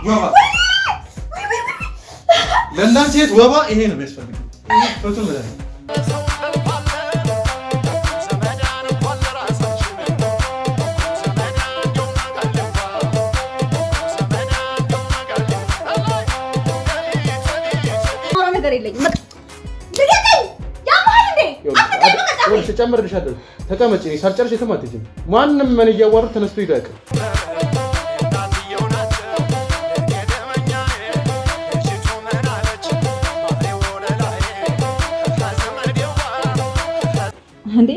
ወባ ለእናንተ ሴት ወባ ይሄ ነው የሚያስፈልገው። ፍቱን ማለት ጨምርልሻለሁ። ተቀመጪ። ሳልጨርሽ የትም አትሄጂም። ማንም ምን እያዋሩ ተነስቶ ይዳቅ። እንዴ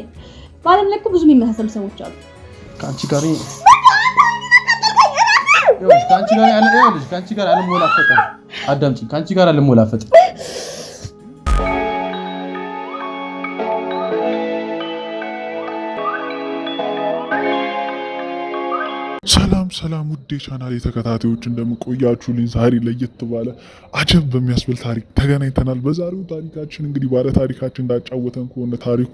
ባለም ላይ ብዙ የሚመሳሰሉ ሰዎች አሉ። ካንቺ ጋር አልሞላፈጥም። አዳምጪኝ። ካንቺ ጋር አልሞላፈጥም። ሰላም ውዴ ቻናል የተከታታዮች እንደምቆያችሁልኝ ዛሬ ለየት ባለ አጀብ በሚያስብል ታሪክ ተገናኝተናል። በዛሬው ታሪካችን እንግዲህ ባለ ታሪካችን እንዳጫወተን ከሆነ ታሪኩ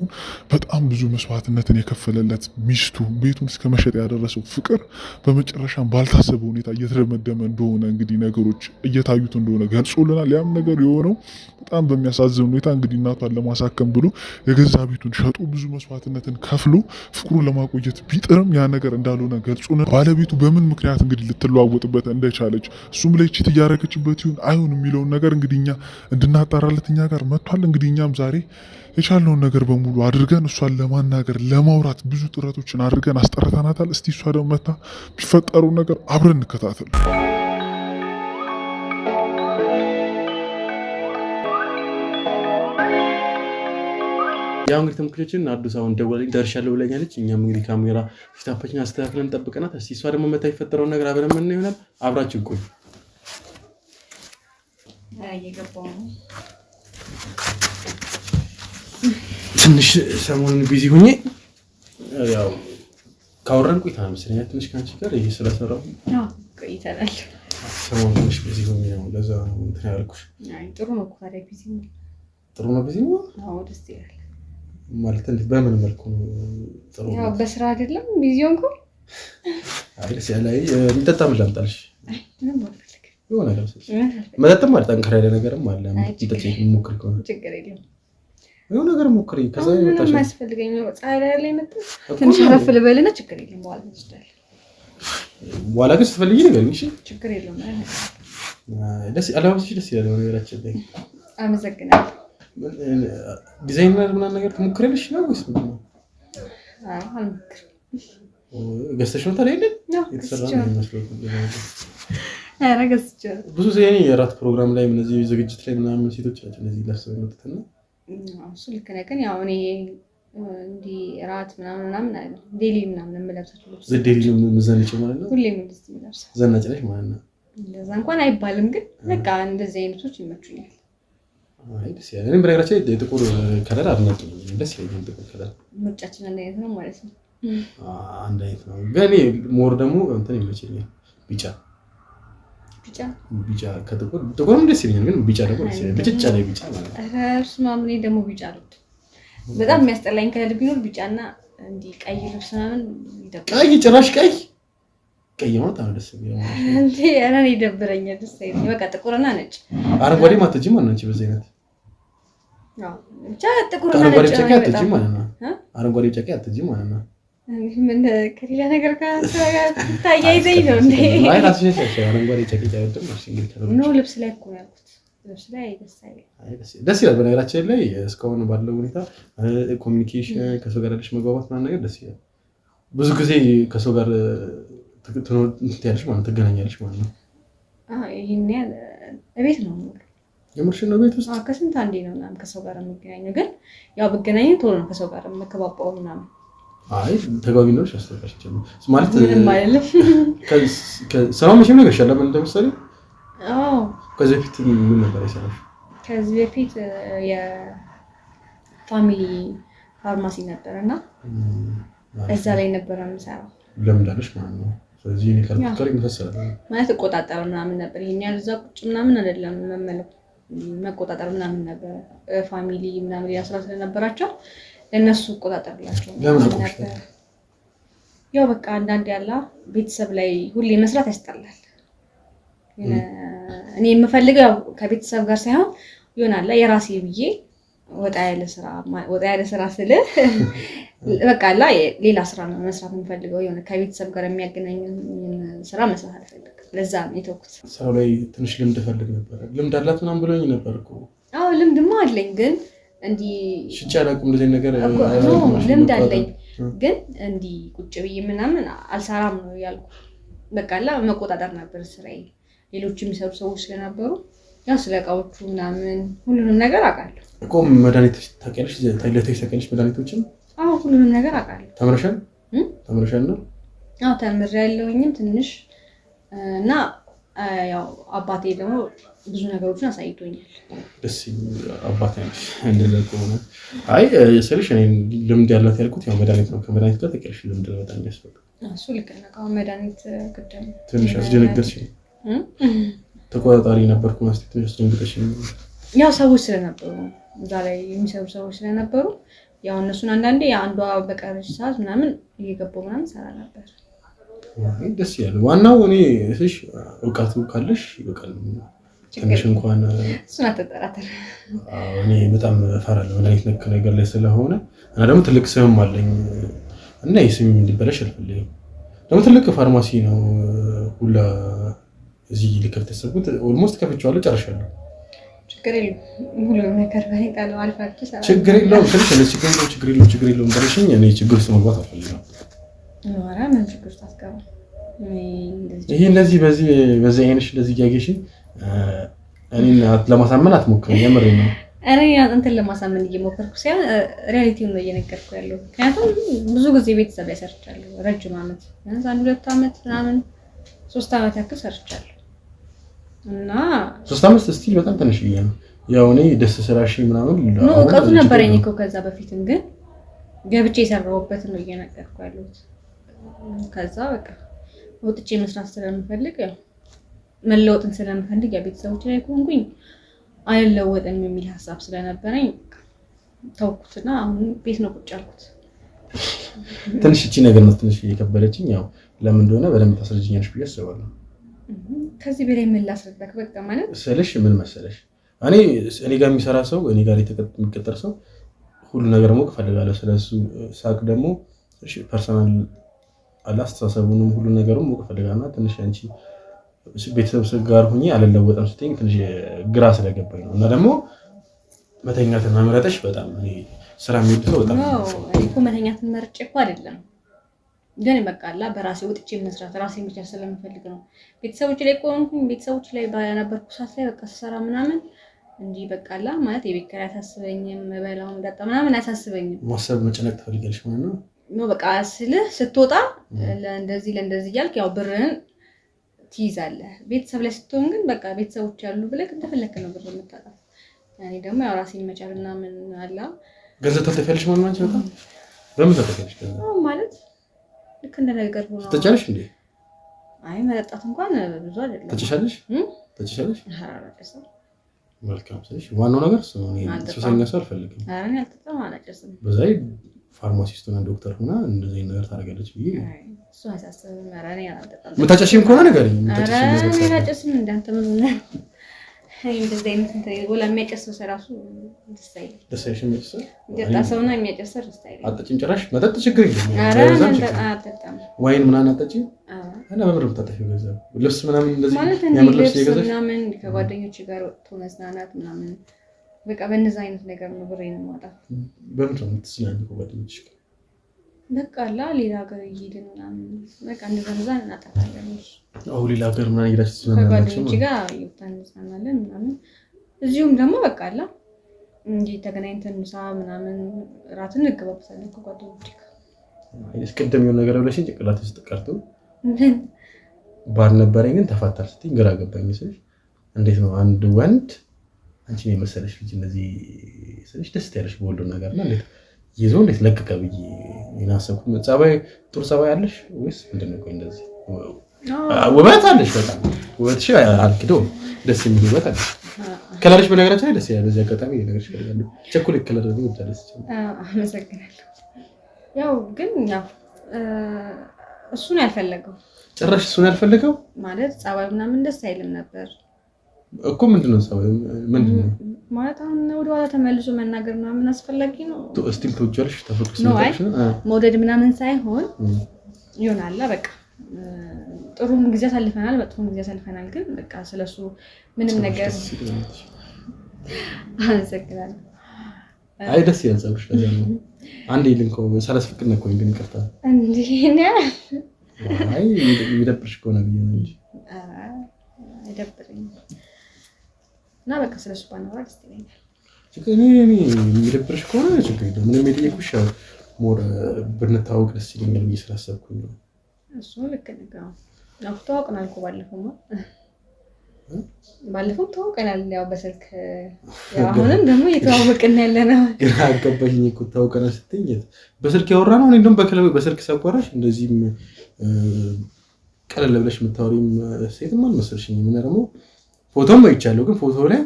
በጣም ብዙ መስዋዕትነትን የከፈለለት ሚስቱ ቤቱን እስከ መሸጥ ያደረሰው ፍቅር በመጨረሻም ባልታሰበ ሁኔታ እየተደመደመ እንደሆነ እንግዲህ ነገሮች እየታዩት እንደሆነ ገልጾልናል። ያም ነገር የሆነው በጣም በሚያሳዝን ሁኔታ እንግዲህ እናቷን ለማሳከም ብሎ የገዛ ቤቱን ሸጦ ብዙ መስዋዕትነትን ከፍሎ ፍቅሩን ለማቆየት ቢጥርም ያ ነገር እንዳልሆነ ገልጾልናል። ባለቤቱ በምን ምክንያት እንግዲህ ልትለዋወጥበት እንደቻለች እሱም ላይ ቺት እያደረገችበት ይሁን አይሁን የሚለውን ነገር እንግዲህ እኛ እንድናጣራለት እኛ ጋር መጥቷል። እንግዲህ እኛም ዛሬ የቻልነውን ነገር በሙሉ አድርገን እሷን ለማናገር ለማውራት ብዙ ጥረቶችን አድርገን አስጠርተናታል። እስቲ እሷ ደግሞ መታ ቢፈጠረው ነገር አብረን እንከታተል። ያው እንግዲህ ተመልካቾችን አዲስ አሁን ደወለኝ ደርሻለሁ ብለኛለች። እኛም እንግዲህ ካሜራ ፊታችን አስተካክለን ጠብቀናት። እስቲ እሷ ደግሞ መታ ይፈጠረውን ነገር አብረን ምን ይሆናል አብራችሁ ቆዩ። ትንሽ ሰሞኑን ቢዚ ሆኜ ያው ካወራን ቆይተናል መሰለኝ ትንሽ ካንቺ ጋር ይሄ ስለሰራው ቆይተናል። ሰሞኑን ትንሽ ቢዚ ሆኜ ነው ለዛ ነው እንትን ያልኩሽ። አይ ጥሩ ነው እኮ ታዲያ ቢዚ ነው። ጥሩ ነው ቢዚ ነው። አዎ ደስ ይላል። ማለት እንዴት በምን መልኩ ጥሩ ነው? ያው በስራ አይደለም ቢዚ ሆንኩ። አይ ደስ ያለ እንጠጣ ምን ላምጣልሽ? አይ ምንም አልፈልግ የሆነ ነገር መጠጥም ማለት ጠንከር ያለ ነገርም አለ። እንጠጪ ሞክሪ ከሆነ ችግር የለም። የሆነ ነገር ሞክሪ። ከዛ ይመጣሽ ምንም አያስፈልገኝ ነው። ፀሐይ ላይ መጣ ትንሽ አረፍ ልበልና ችግር የለም። በኋላ እንወስዳለን። በኋላ ግን ስትፈልጊ ንገሪኝ እሺ? ችግር የለም። ደስ አለባበስሽ ደስ ይላል። ነገራችን ላይ አመሰግናለሁ። ዲዛይነር ምናምን ነገር ትሞክሪያለሽ ነው ወይስ ምንድን ነው? አይ አልሞክርም። ገዝተሽ ነው ታዲያ አይደል? የተሰራ ነው የሚመስለው። አረ ገዝቼው ብዙ ጊዜ የራት ፕሮግራም ላይ እነዚህ ዝግጅት ላይ ምናምን ሴቶች ናቸው እነዚህ ለብሰው የመጡትና እሱ ልክ ነህ። ግን ያው እኔ እንዲህ ራት ምናምን አይደለም ዴሊ ምናምን የምለብሳቸው ልብስ ዴሊ ምዘንጭ ማለት ነው። ሁሌም እንደዚህ የምለብሰው ዘናጭ ነሽ ማለት ነው። እንደዛ እንኳን አይባልም፣ ግን በቃ እንደዚህ አይነቶች ይመቹኛል። አይ ደስ ያለ እኔ በነገራችን ላይ የጥቁር ከለር አድናቂ ነኝ። ደስ ይለኛል ጥቁር ከለር። ምርጫችን አንድ አይነት ነው ማለት ነው። አንድ አይነት ነው፣ ግን እኔ ሞር ደግሞ እንትን ይመቸኛል ቢጫ ከጥቁርም ደስ ይለኛል፣ ግን ቢጫ ደግሞ ደስ ይለኛል። ብጭጫ ላይ ቢጫ ማለት ነው። ኧረ እሱማ እኔ ደግሞ ቢጫ አልወድም። በጣም የሚያስጠላኝ ከለር ቢኖር ቢጫና እንዲህ ቀይ ልብስ ምናምን ይደብራል። ቀይ ጭራሽ ቀይ ማለት ነው ደስ ይለኛል እንዴ! ኧረ እኔ ይደብረኛል፣ ደስ አይለኝም። በቃ ጥቁርና ነጭ። አረንጓዴ ማተጂ ማለት ነው በዚህ አይነት ብቻ ጥቁርና ነጭ ማለት ነው። አረንጓዴ ብቻ ቀይ አትጂ ማለት ነው። ምን ከሌላ ነገር ጋር ታያይዘኝ ነው እንዴ? አይ ራስሽ አረንጓዴ ጨቂጫ አይደለም እንግዲህ ነው ልብስ ላይ እኮ ያልኩት። ልብስ ላይ ደስ ይላል። በነገራችን ላይ እስካሁን ባለው ሁኔታ ኮሚኒኬሽን ከሰው ጋር ያለሽ መግባባት ምናምን ነገር ደስ ይላል። ብዙ ጊዜ ከሰው ጋር ትያለሽ ማለት ትገናኛለሽ ማለት ነው። ይሄን ያህል እቤት ነው የምርሽ ነው ቤት ውስጥ ከስንት አንዴ ነው ምናምን ከሰው ጋር የምገናኘው። ግን ያው ብገናኝ ቶሎ ነው ከሰው ጋር የምከባባው ምናምን። አይ ተጋቢ ነው ያስተካክልሽ ማለት ምንም አይደለም። ስራው መቼም ነገር ይሻላል እንደምሳሌ። አዎ ከዚህ በፊት ምን ነበር የሰራሽ? ከዚህ በፊት የፋሚሊ ፋርማሲ ነበርና እዛ ላይ ነበር የምሰራው። ለምን እንዳለሽ ማለት ነው። ስለዚህ እኔ ካልኩ ይፈሰራል ማለት እቆጣጠር ምናምን ነበር። ይሄን ያህል እዛ ቁጭ ምናምን አይደለም መቆጣጠር ምናምን ነበር። ፋሚሊ ምናምን ያስራ ስለነበራቸው ለነሱ እቆጣጠርላቸው ነበር። ያው በቃ አንዳንድ ያላ ቤተሰብ ላይ ሁሌ መስራት ያስጠላል። እኔ የምፈልገው ከቤተሰብ ጋር ሳይሆን ይሆናል የራሴ ብዬ ወጣ ያለ ስራ ስለ በቃ ሌላ ስራ ነው መስራት የምፈልገው የሆነ ከቤተሰብ ጋር የሚያገናኝ ስራ መስራት አልፈልግም ለዛ ነው የተውኩት ስራው ላይ ትንሽ ልምድ ፈልግ ነበር ልምድ አላት ምናምን ብሎኝ ነበር እኮ አዎ ልምድማ አለኝ ግን እንዲ ሽጫ አላውቅም እንደዚህ ነገር ልምድ አለኝ ግን እንዲ ቁጭ ብዬ ምናምን አልሰራም ነው ያልኩት በቃ መቆጣጠር ነበር ስራዬ ሌሎች የሚሰሩ ሰዎች ስለነበሩ ያው ስለ እቃዎቹ ምናምን ሁሉንም ነገር አውቃለሁ እኮ መድኃኒት ታውቂያለሽ ታውቂያለሽ መድኃኒቶችን አዎ ሁሉንም ነገር አውቃለሁ ተምረሻል ነው አዎ ተምሬያለሁኝም ትንሽ እና ያው አባቴ ደግሞ ብዙ ነገሮችን አሳይቶኛል ደስ አባቴ ነሽ እንደዛ ከሆነ አይ ስልሽ እኔ ልምድ ያላት ያልኩት ያው መድኃኒት ነው ከመድኃኒት ጋር ታውቂያለሽ ልምድ ነው በጣም ያስፈልጋል እሱ ልክ ነው መድኃኒት ቅድም ትንሽ አስደነገጥሽ ተቆጣጣሪ ነበርኩ ማለት ትንሽ አስደነገጥሽ ያው ሰዎች ስለነበሩ እዛ ላይ የሚሰሩ ሰዎች ስለነበሩ ያው እነሱን አንዳንዴ አንዷ በቀረች ሰዓት ምናምን እየገባው ምናምን ሰራ ነበር ደስ ይላል ዋናው እኔ እሺ እውቀቱ ካለሽ ይበቃል ትንሽ እንኳን እሱን አትጠራጠር እኔ በጣም ፈራለሁ መድኃኒት ነክ ነገር ላይ ስለሆነ እና ደግሞ ትልቅ ስም አለኝ እና የስም እንዲበላሽ አልፈልግም ደግሞ ትልቅ ፋርማሲ ነው ሁላ እዚህ ልከፍት ያሰብኩት ኦልሞስት ከፍቼዋለሁ ጨርሻለሁ ችግር የለውም ሁሉም ነገር ባይጣለው አልፋችሁ ሰራ ችግር የለውም ትንሽ ችግር የለውም ብለሽኝ እኔ ችግር ውስጥ መግባት አልፈልግም ኖራ ምን ችግር ውስጥ አስገባ ይሄ እንደዚህ በዚህ አይነሽ እንደዚህ ያገሽኝ እኔን ለማሳመን አትሞክሪ የምሬን ነው እኔ እንትን ለማሳመን እየሞከርኩ ሳይሆን ሪያሊቲውን ነው እየነገርኩ ያለው ምክንያቱም ብዙ ጊዜ ቤተሰብ ላይ ሰርቻለሁ ረጅም ዓመት ቢያንስ 1-2 ዓመት ምናምን 3 ዓመት ያክል ሰርቻለሁ እና 3 ዓመት ስቲል በጣም ትንሽ ነው ያው እኔ ደስ ስራሽ ምናምን ነው እውቀቱ ነበረኝ እኮ ከዛ በፊትም ግን ገብቼ የሰራሁበት ነው እየነገርኩ ያለው ከዛ በቃ ወጥቼ መስራት ስለምፈልግ ያው መለወጥን ስለምፈልግ ያ ቤተሰቦች ላይ ቆንኩኝ አይለወጥም የሚል ሐሳብ ስለነበረኝ ተውኩትና አሁን ቤት ነው ቁጭ ያልኩት ትንሽ እቺ ነገር ነው ትንሽ የከበደችኝ ያው ለምን እንደሆነ በደንብ ታስረጅኛለሽ ብዬ አስባለሁ ከዚህ በላይ ምን ላስረዳክ በቃ ማለት ስለሽ ምን መሰለሽ እኔ ጋር የሚሰራ ሰው እኔ ጋር የሚቀጠር ሰው ሁሉ ነገር ሞቅ ፈልጋለሁ ስለሱ ሳቅ ደግሞ እሺ ፐርሰናል አላስተሳሰቡንም ሁሉ ነገሩን ሞቅ ፈልጋና ትንሽ አንቺ ቤተሰብ ጋር ሆኜ አልለወጥም ስትኝ ትንሽ ግራ ስለገባኝ ነው እና ደግሞ መተኛትና መረጠሽ በጣም እኔ ስራ የሚወደው በጣም እኮ መተኛትና መረጨ እኮ አይደለም ግን በቃላ በራሴ ወጥቼ መስራት ራሴን ብቻ ስለምፈልግ ነው ቤተሰቦች ላይ ቆንኩኝ ቤተሰቦች ላይ ባያነበርኩ ሰዓት ላይ በቃ ሰራ ምናምን እንጂ በቃላ ማለት የቤት ኪራይ አያሳስበኝም መበላው መጠጣ ምናምን አያሳስበኝም ማሰብ መጨነቅ ትፈልጊያለሽ ማለት ነው በቃ ስትወጣ ለእንደዚህ እያልክ ያው ብርን ትይዛለህ ቤተሰብ ላይ ስትሆን ግን በቃ ቤተሰቦች ያሉ ብለህ እንደፈለክ ነው ብር የምታጣው እኔ ደግሞ ያው ራሴን መቻልና ምን አላ ገንዘብ ተፈልፈልሽ ማለት ነው በምን ተፈልፈልሽ ማለት ልክ እንደነገር ሆኖ ተጨርሽ እንዴ አይ መጠጣት እንኳን ብዙ አይደለም ተጨሻለሽ አራራቀሰ መልካም ስለሽ ዋናው ነገር ሱሰኛ ሰው አልፈልግም አራኔ አልተጠማ አላጨስም በዛይ ፋርማሲስት እና ዶክተር ሆና እንደዚህ ነገር ታደርጋለች ብዬ እሱ አሳሰበኝ አራኔ አልተጠማ ምታጨሽም ከሆነ ነገር አራኔ አላጨስም እንዳንተ ምን ነው እንደዚህ አይነት እንትን ወላ የሚያጨሰው ሰራሱ ደስታይሽም ይሰል ይጣ ሰውና የሚያጨሰው ደስታይል አጥጭም ጭራሽ መጠጥ ችግር የለም አጠጣም ዋይን ምናምን አጠጪም እና በምንም ተጣጣፊ ገንዘብ ልብስ ምናምን እንደዚህ ያምር ልብስ ይገዛሽ ምናምን ከጓደኞች ጋር ወጥቶ መዝናናት ምናምን በቃ በእነዛ አይነት ነገር ነው ብሬን ማጣፍ በምንም ነው ትስላኝ ከጓደኞች በቃ ሌላ ሀገር ይሄድን ምናምን በቃ እንደዛ እናጣጣለን አው ሌላ ሀገር ምናምን ይላስ ስለናቸው ከጓደኞች ጋር ይወጣንዛናለን ምናምን እዚሁም ደግሞ በቃ እንጂ ተገናኝተን ምሳ ምናምን ራትን እንገባበታለን ከጓደኞች ጋር እስከደም የሆነ ነገር ብለሽ ጭቅላት ውስጥ ቀርቶ ባል ነበረኝ ግን ተፋታል ስትይ ግራ ገባኝ ስልሽ እንዴት ነው አንድ ወንድ አንቺ ነው መሰለሽ ልጅ እንደዚህ ስልሽ ደስ ያለሽ በወልዶ ነገርና እንዴት ይዞ እንዴት ለቀቀ ብዬ እናሰብኩ ጸባይ ጥሩ ጸባይ አለሽ ወይስ ምንድነው ቆይ እንደዚህ ውበት አለሽ በጣም ውበትሽ አልክዶ ደስ የሚል ውበት አለሽ ከለርሽ በነገራችን ላይ ደስ ይላል በዚህ አጋጣሚ ነገርሽ ይላል ቸኮሌት ከለር ነው ደስ ይላል አመሰግናለሁ ያው ግን ያው እሱን ያልፈለገው ጭራሽ እሱን ያልፈለገው ማለት ጸባዩ ምናምን ደስ አይልም ነበር እኮ። ምንድነው ጸባዩ? ምንድነው ማለት አሁን ወደ ኋላ ተመልሶ መናገር ምናምን አስፈላጊ ነው? እስቲል ተወጃለሽ ተፈጥሮ ስለታሽ መውደድ ምናምን ሳይሆን ይሆናል በቃ ጥሩ ጊዜ አሳልፈናል፣ መጥፎ ጊዜ አሳልፈናል፣ ግን በቃ ስለሱ ምንም ነገር አመሰግናለሁ። አይ ደስ ይላል ጸብሽ ለዛ ነው። አንዴ ልንኮ ሳላስፈቅድ ነው ቆይ ግን ይቅርታ እንዴ ነው አይ ይደብርሽ ከሆነ ብዬ ነው እንጂ አይደብርኝ እና በቃ ስለሱ ባናወራ ደስ ይለኛል። እኔ የሚደብርሽ ከሆነ ችግር የለም። ምንም የጠየኩሽ ሞር ብንታወቅ ደስ ይለኛል ብዬ ስላሰብኩኝ ነው። እሱ ልክ ነው። ተዋውቀናል እኮ ባለፈው ተዋውቀናል ያው በስልክ አሁንም ደግሞ እየተዋወቅን ያለነው ግን አገባኝ እኮ ተዋውቀናል ስትይኝ በስልክ ያወራነው። እኔ እንደውም በስልክ ሳቋራሽ እንደዚህም ቀለል ብለሽ የምታወሪም ሴትም አልመሰልሽኝም። እና ደግሞ ፎቶም አይቻለሁ፣ ግን ፎቶ ላይ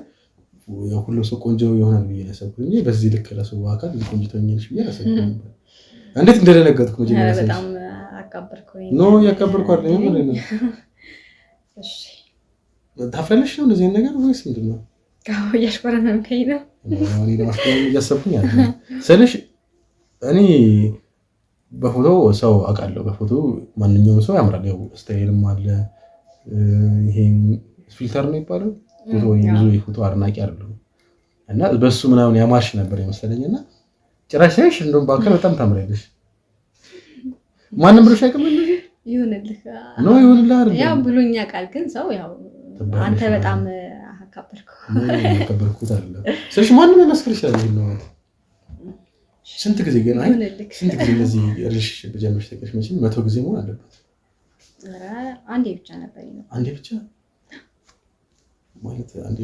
ሁሉም ሰው ቆንጆ ይሆናል ብዬ ያሰብኩት እንጂ በዚህ ልክ ለሰው አካል ቆንጆ ትሆኛለሽ ብዬ አላሰብኩም ነበር። እንዴት እንደደነገጥኩ መጀመሪያ ሳይሽ በጣም አካበርኩኝ ነው ያካበርኩ አይደለም ማለት ነው። እሺ ታፍላለሽ ነው እንደዚህ ነገር ወይስ ምንድነው? አዎ ያሽፈረናልከኝ ነው። እኔ ለማስቀመጥ እያሰብኩኝ አይደል ስለሽ እኔ በፎቶ ሰው አውቃለሁ። በፎቶ ማንኛውም ሰው ያምራል። ያው ስታይልም አለ። ይሄን ፊልተር ነው ይባላል። ፎቶ ብዙ የፎቶ አድናቂ አይደለሁም እና በሱ ምናምን ያማርሽ ነበር የመሰለኝና ጭራሽ ሳይሽ እንደውም በአካል በጣም ታምራለሽ። ማንም ብሎሽ አይቀርም እንደዚህ ይሁንልህ ነው ይሁንልህ አይደል? ያው ብሎኛ ቃል ግን ሰው ያው አንተ በጣም አከበርኩት አይደለም ስለሽ ማንም መስክር ይችላል ነው። ስንት ጊዜ ግን ስንት ጊዜ እንደዚህ ሪሌሽንሺፕ ጀምረሽ ተቀሽ መቼም 100 ጊዜ መሆን አለበት። ኧረ አንዴ ብቻ ነበር ነው። አንዴ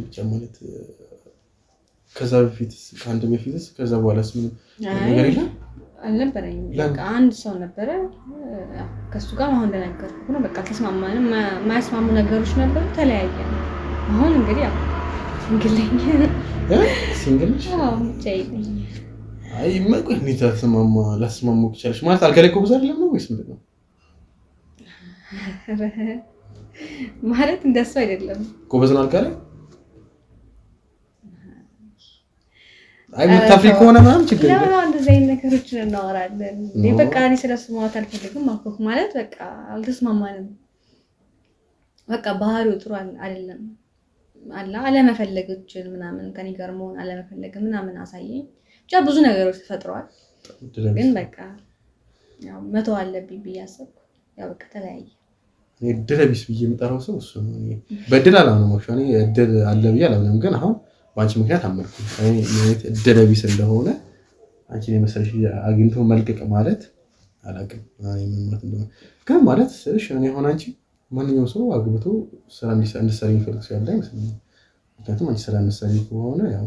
ብቻ ማለት ከዛ በፊትስ ከአንድ በፊትስ ከዛ በኋላስ ምን ነገር የለም አልነበረኝም። በቃ አንድ ሰው ነበረ ከሱ ጋር አሁን እንደነገርኩህ ነው። በቃ ተስማማንም። የማያስማሙ ነገሮች ነበሩ፣ ተለያየን። አሁን እንግዲህ ያው ሲንግል ነሽ? አዎ ብቻዬን ነኝ። አይ ማቆይ እንዴት ላስማሙ ይችላልሽ ማለት አልጋ ላይ እኮ ብዙ አይደለም ነው ወይስ ምንድን ነው? ማለት እንደሱ አይደለም። ጎበዝ ነው አልጋ ላይ? አይ ምታፍሪ ከሆነ ምናምን ችግር የለም። ለምን እንደዚህ አይነት ነገሮችን እናወራለን? በቃ እኔ ስለሱ ማውራት አልፈልግም። አልኩህ ማለት በቃ አልተስማማንም። በቃ ባህሪው ጥሩ አይደለም አለመፈለጎችን ምናምን ከኔ ጋር መሆን አለመፈለግ ምናምን አሳየኝ። ብቻ ብዙ ነገሮች ተፈጥረዋል። ግን በቃ ያው መተው አለብኝ ብዬ አሰብኩ። ያው በቃ ተለያየ። እኔ ድረቢስ ብዬ የምጠራው ሰው እሱ ነው። በድል አላምንም። እኔ እድል አለ ብዬ አላምንም። ግን አሁን በአንቺ ምክንያት አመንኩ። እኔ ድረቢስ እንደሆነ አንቺን የመሰለሽ አግኝቶ መልቀቅ ማለት አላውቅም። እኔ ምን ማለት እንደሆነ ግን ማለት ስልሽ እኔ ሆነ አንቺ ማንኛውም ሰው አግብቶ ስራ እንዲሰራ የሚፈልግ ሰው ያለ አይመስለኝም። ምክንያቱም አንቺ ስራ እንዲሰራ ከሆነ ያው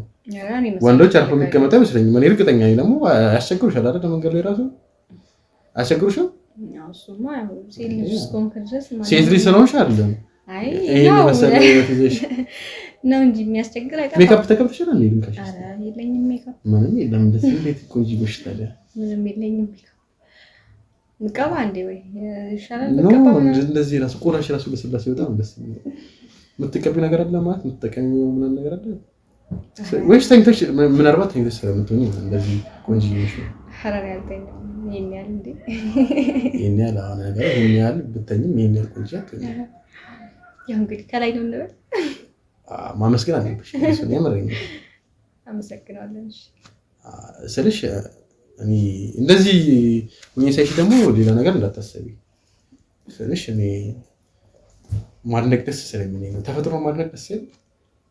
ወንዶች አርፎ የሚቀመጡ አይመስለኝም። እኔ እርግጠኛ ነኝ። ደግሞ ያስቸግሩሻል አይደል? መንገድ ላይ ራሱ አያስቸግሩሽም? ሴት ልጅ ስለሆንሽ አይደለም ይሄን መሰለ ይዘሽ ነው እንጂ የሚያስቸግር አይደለም። ሜካፕ ተቀብተሻል እንዴ? ልንካሽ? ኧረ የለኝም ሜካፕ። ምንም የለም። እንደዚህ እንዴት ቆንጆ ይጎሽ ታዲያ? ምንም የለኝም ሜካፕ። ምቀባ እንዴ ወይ ይሻላል። ምቀባ እንደዚህ ራሱ ቆራሽ ራሱ ለስላሴ በጣም ደስ የሚል የምትቀቢው ነገር አለ ማለት የምትጠቀሚው ምናምን ነገር አለ ወይስ ተኝተሽ ምናልባት ተኝተሽ ስለምትሆኚ እንደዚህ ቆንጆ ይሆንሽ? ሐራር ያልተኛው ይሄን ያህል እንዴ? ይሄን ያህል አሁን ነገር ይሄን ያህል ብትተኝም ይሄን ያህል ቆንጆ አትሆኚም። ያው እንግዲህ ከላይ ነው እንበል። ማመስገን አለብሽ። እሱን ያመረኝ አመሰግናለሁ። ስልሽ እኔ እንደዚህ ሆኜ ሳይሽ ደግሞ ሌላ ነገር እንዳታሰቢ ስልሽ እኔ ማድነቅ ደስ ስለሚለኝ ነው። ተፈጥሮ ማድነቅ ደስ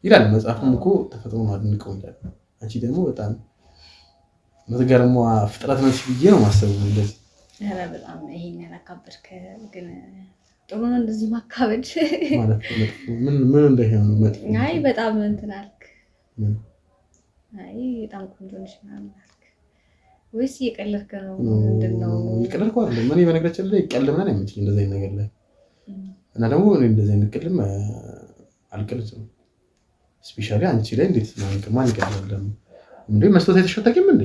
ይላል መጽሐፉም እኮ ተፈጥሮ ማድነቀው ይላል። አንቺ ደግሞ በጣም መትገርሟ ፍጥረት ነሽ ብዬ ነው ማሰብ። እንደዚህ ኧረ በጣም ይሄን ያላካበድክ ግን ጥሩ ነው እንደዚህ ማካበድ ማለት ምን እንደሆነ መጥፎ። አይ በጣም እንትን አልክ። አይ በጣም ቆንጆ ነሽ ምናምን አልክ ወይስ እየቀለድክ ነው? ምንድነው? እየቀለድኩ አይደለም። እኔ በነገራችን ላይ ቀልድ ምናምን አይመችኝም እንደዚህ አይነት ነገር ላይ እና ደግሞ እኔ እንደዚህ አይነት ቀልድም አልቀልድም። ስፔሻሊ አንቺ ላይ እንዴት ማን ይቀልዳል እንዴ? መስጠት የተሸተቀም እንዴ?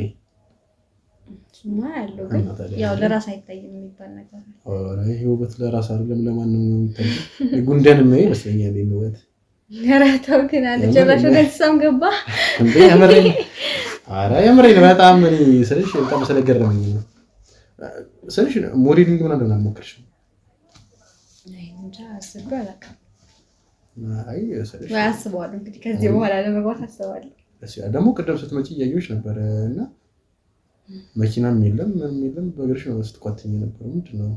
እሱማ ያለው ግን ያው ለራስ አይታይም የሚባል ነገር አረ ይሄ ውበት ለራስ አይደለም ለማንም ነው የሚታየው ጉንዳን ነው ይመስለኛል ውበት ነራታው ግን አንተ ጀራሽ ወደዛም ገባ እንዴ ያመረኝ አረ ያመረኝ በጣም እኔ ስለሽ በጣም ስለገረመኝ ነው ስለሽ ሞዴሊንግ ምን እንደሆነ ሞክርሽ አይ እንጃ አስቤ አላውቅም አይ ስለሽ አስበዋለሁ እንግዲህ ከዚህ በኋላ ለመግባት አስባለሁ እሺ ደግሞ ቅድም ስትመጪ እያየሁሽ ነበር እና መኪናም የለም ምንም የለም በእግርሽ ነው ስትቋጥኝ ነበር ምንድነው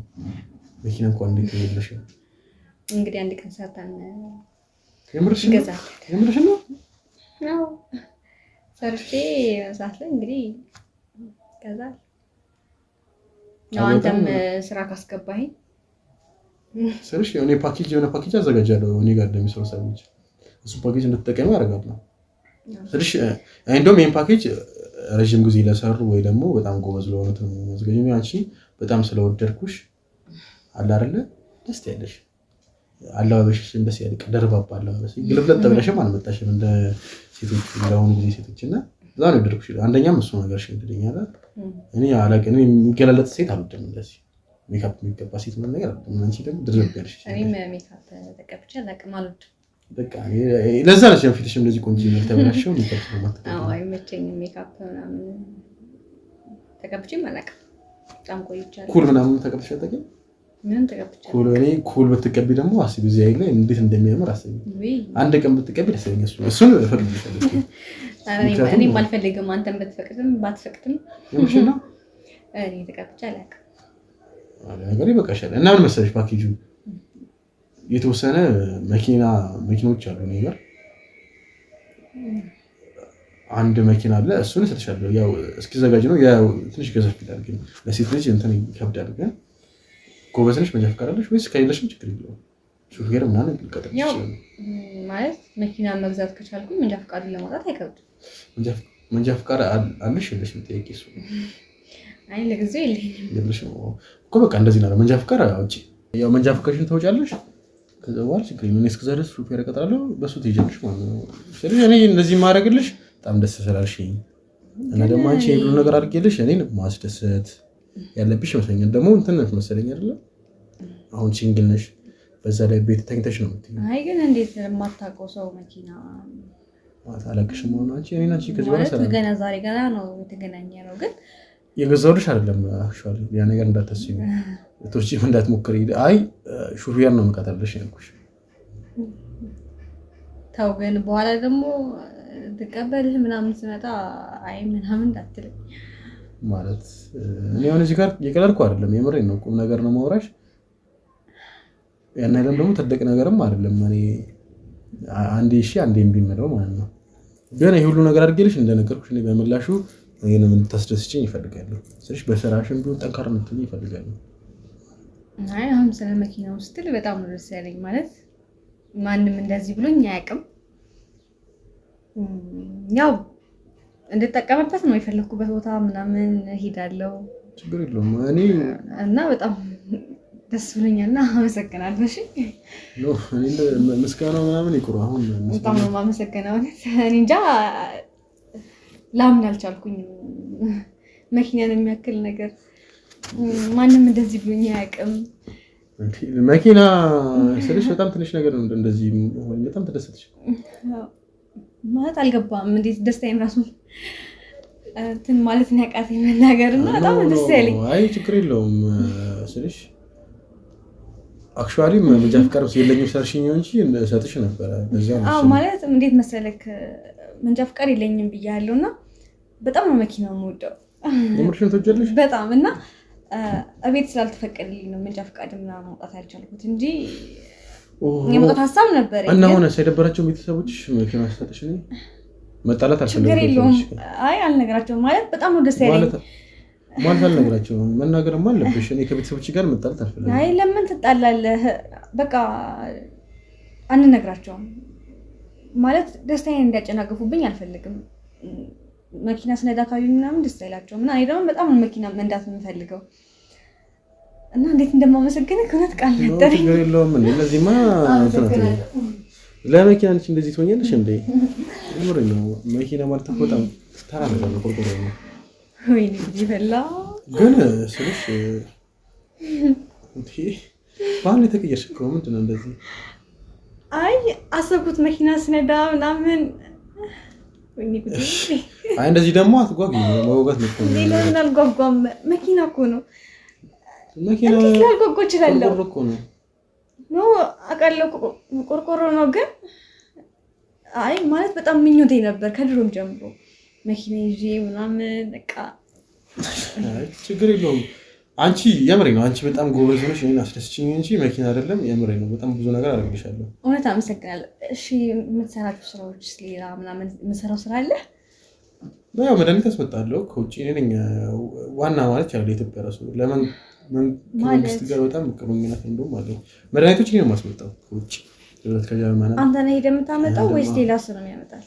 መኪና እንኳን እንዴት ይልሽ እንግዲህ አንድ ቀን ሰርተን የምርሽ ነው ነው ሰርቼ ሰዓት ላይ እንግዲህ ከዛ አንተም ስራ ካስገባኝ ስለሽ የሆነ ፓኬጅ አዘጋጃለሁ እኔ ጋር እንደሚሰሩ ሰዎች እሱ ፓኬጅ እንድትጠቀሚ አደርጋለሁ ስለሽ እንደውም ይሄን ፓኬጅ ረጅም ጊዜ ለሰሩ ወይ ደግሞ በጣም ጎበዝ ለሆኑት ነው ማዘጋጀው አንቺ በጣም ስለወደድኩሽ አለ አይደለ ደስ ያለሽ አላባበሽሽ እንደዚህ ያለ ደርባባ አላባበሽ ግልፍለጥ ብለሽም አልመጣሽም እንደ ሴቶች እንደሆኑ ጊዜ ሴቶችና ዛሬ ወደድኩሽ አንደኛም እሱ ነገር ሽንድልኛል እኔ አላቀኝ የሚገላለጥ ሴት አልወድም እንደዚህ ሜካፕ የሚቀባ ሴት ምን ነገር አይደለም አንቺ ደግሞ ድርብ ያለሽ እኔ ሜካፕ ተቀብቼ አላውቅም አልወድም በቃ ለዛ ነው ፊትሽም እንደዚህ ቆንጆ ነው ተበላሽው ሜካፕ ነው ማለት አዎ አይመቸኝም ሜካፕ ምናምን ተቀብቼ አላውቅም በጣም ቆይቻለሁ ኩል ምናምን ተቀብቼ አታውቂም ምን ተቀብቼ ኩል ብትቀቢ ደግሞ አስቢ እዚህ ላይ እንዴት እንደሚያምር አስቢ አንድ ቀን ብትቀቢ ደስ ይለኛል እሱን እፈልግልሻለሁ እኔ ማልፈልግም አንተም ብትፈቅድም ባትፈቅድም የምሽና እኔ ተቀብቼ አላውቅም ነገር ይበቃሻል እና ምን መሰለሽ ፓኬጁ የተወሰነ መኪኖች አሉ ነገር አንድ መኪና አለ እሱን እሰጥሻለሁ ያው እስኪዘጋጅ ነው ያው ትንሽ ገዘፍ ይላል ግን ለሴት ልጅ እንትን ይከብዳል ግን ጎበዝ ነሽ መንጃ ፈቃድ አለሽ ወይስ ከሌለሽም ችግር የለውም ሹፌር ምናምን ልቀጥል ይችላል ማለት መኪና መግዛት ከቻልኩኝ መንጃ ፈቃዱን ለማውጣት አይከብድም መንጃ ፈቃድ አለሽ የለሽም ጠይቂ እሱ አይ ለጊዜው የለሽም እኮ በቃ እንደዚህ ነው መንጃ ፈቃድ አውጪ ያው መንጃ ፈቃድሽን ታውጫለሽ ከዛ በኋላ ችግር የለውም እስከዛ ድረስ ሹፌር እቀጥራለሁ በሱ ትሄጃለሽ ማለት ነው ስለዚህ እኔ እንደዚህ ማድረግልሽ በጣም ደስ ስላልሽኝ እና ደግሞ አንቺ ሁሉ ነገር አድርጌልሽ እኔን ማስደሰት ያለብሽ ይመስለኛል ደግሞ እንትን መሰለኝ አይደለ አሁን ሲንግል ነሽ በዛ ላይ ቤት ተኝተሽ ነው የምትይው አይ ግን እንዴት የማታውቀው ሰው መኪና አላውቅሽም ሆነ አንቺ እኔና አንቺ ከዚህ በኋላ ሰላም ገና ዛሬ ገና ነው የተገናኘነው ግን የገዛሁልሽ አይደለም አክቹአሊ ያ ነገር እንዳታስቢ እቶችም እንዳትሞክሪ አይ ሹፌር ነው መቀጠልሽ ያልኩሽ ታው ግን በኋላ ደግሞ ተቀበልህ ምናምን ስመጣ አይ ምናምን እንዳትልኝ ማለት እኔ አሁን እዚህ ጋር የቀለልኩ አይደለም የምሬን ነው ቁም ነገር ነው ማውራሽ ያን ነገር ደግሞ ትልቅ ነገርም አይደለም እኔ አንዴ እሺ አንዴ እምቢ የምለው ማለት ነው ግን ይሄ ሁሉ ነገር አድርጌልሽ እንደነገርኩሽ እኔ በመላሹ እኔንም እንድታስደስችኝ ይፈልጋለሁ ስለዚህ በስራሽም ቢሆን ጠንካራ እንድትሆኚ ይፈልጋለሁ አይ አሁን ስለ መኪናው ስትል በጣም ነው ደስ ያለኝ ማለት ማንም እንደዚህ ብሎኝ አያውቅም ያው እንድጠቀምበት ነው የፈለኩበት ቦታ ምናምን ሄዳለሁ ችግር የለውም እኔ እና በጣም ደስ ብሎኛልና አመሰግናለሁ እሺ ነው እኔ ምስጋናው ምናምን ይቁሩ አሁን በጣም ነው የማመሰግነው እኔ እንጃ ላምን አልቻልኩኝ መኪናን የሚያክል ነገር ማንም እንደዚህ ብሎኝ አያውቅም መኪና ስለሽ በጣም ትንሽ ነገር ነው እንደዚህ በጣም ተደሰትሽ ማለት አልገባም እንዴት ደስታዬን ራሱ እንትን ማለት ነው ያቃተኝ መናገርና በጣም ደስ ያለኝ አይ ችግር የለውም ስለሽ አክቹአሊ መንጃ ፈቃድ የለኝም ሰርሽኝ እንጂ ሰጥሽ ነበር በዛ ነው አዎ ማለት እንዴት መሰለክ መንጃ ፈቃድ የለኝም ብያለሁና በጣም ነው መኪናው የምወደው የምርሽን ትወጃለሽ በጣም እና አቤት ስላልተፈቀደልኝ ነው መንጃ ፈቃድ ምናምን ማውጣት ያልቻልኩት እንጂ የመጣት ሀሳብ ነበር እና ሆነ ሳይደበራቸው ቤተሰቦችሽ መኪና ሰጥሽ ነው መጣላት አልፈለግም ችግር የለውም አይ አልነገራቸውም ማለት በጣም ነው ደስ ያለኝ ማለት አልነገራቸውም መናገርም አለብሽ እኔ ከቤተሰቦች ጋር መጣላት አልፈለግም አይ ለምን ትጣላለህ በቃ አንነግራቸውም ማለት ደስታዬን እንዲያጨናግፉብኝ አልፈልግም መኪና ስነዳ ካዩኝ ምናምን ደስ አይላቸውም እና እኔ ደግሞ በጣም መኪና መንዳት የምፈልገው እና እንዴት እንደማመሰግንህ ከነት ቃል ነጠረኝ ችግር የለውም እንዴ ለዚህማ ለመኪና አንቺ እንደዚህ ትሆኛለሽ እንዴ ምንም ነው መኪና ማለት በጣም ተራ ነገር ነው ቆርቆሮ ነው ወይኔ ይፈላ ግን ስልሽ እንዴ ባል የተቀየርሽ እኮ ምንድን ነው እንደዚህ? አይ አሰብኩት መኪና ስነዳ ምናምን። ወይኔ ጉዴ። አይ እንደዚህ ደግሞ አትጓጉ። መውጋት ነው። ሌላውን አልጓጓም። መኪና እኮ ነው። መኪና ላልጓጓ እችላለሁ እኮ ነው። ኖ አውቃለሁ፣ ቆርቆሮ ነው። ግን አይ ማለት በጣም ምኞቴ ነበር ከድሮም ጀምሮ መኪና ይዤ ምናምን በቃ። አይ ችግር የለውም። አንቺ የምሬ ነው። አንቺ በጣም ጎበዝ ነሽ። እኔን አስደስችኝ እንጂ መኪና አይደለም። የምሬ ነው። በጣም ብዙ ነገር አደርግልሻለሁ። እውነት አመሰግናለሁ። እሺ የምትሰራቸው ስራዎች ሌላ ምናምን የምትሰራው ስራ አለ? ያው መድኃኒት አስመጣለሁ ከውጭ። እኔ ነኝ ዋና ማለት ያለው ኢትዮጵያ ራሱ ከመንግስት ጋር በጣም ቅርኝነት እንደውም አለኝ። መድኃኒቶች እኔ ነው የማስመጣው ከውጭ። አንተ ነህ ሄደህ የምታመጣው ወይስ ሌላ ሰው ነው የሚያመጣል?